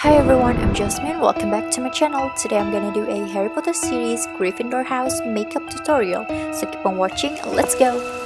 Hi everyone, I'm Jasmine. Welcome back to my channel. Today I'm gonna do a Harry Potter series Gryffindor house makeup tutorial. So keep on watching and let's go!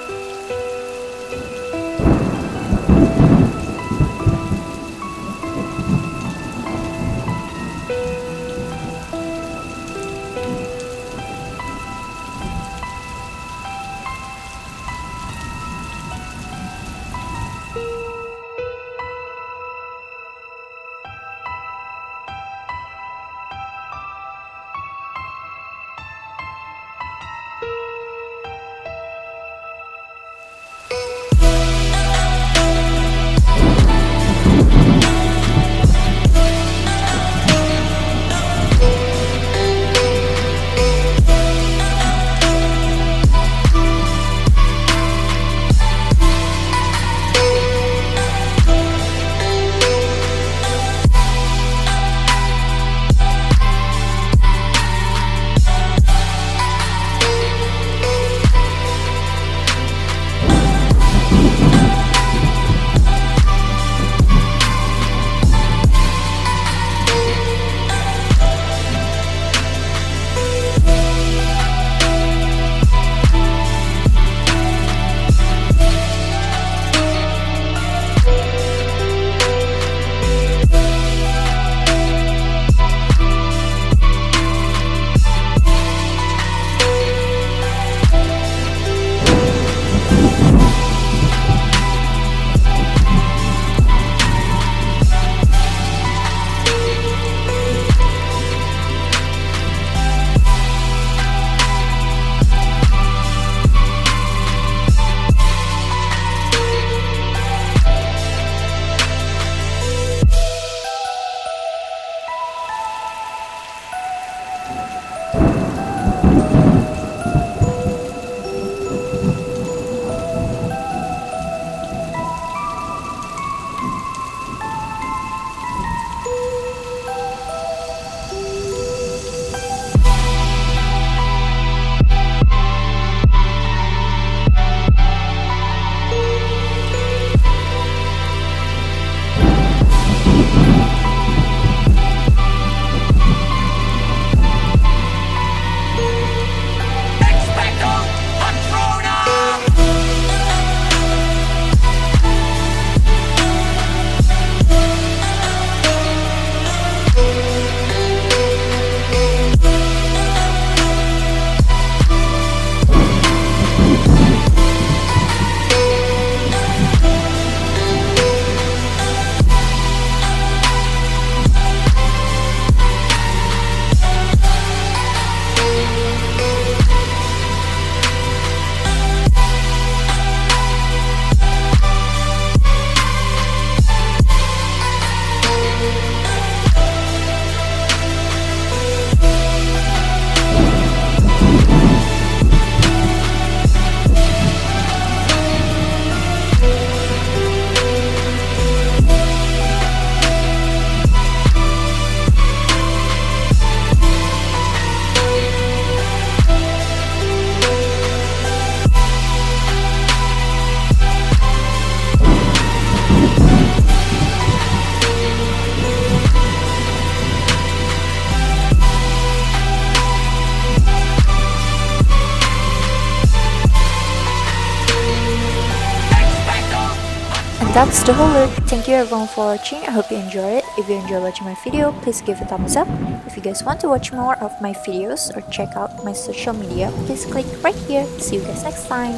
That's the whole look. Thank you everyone for watching. I hope you enjoyed it. If you enjoyed watching my video, please give a thumbs up. If you guys want to watch more of my videos or check out my social media, please click right here. See you guys next time.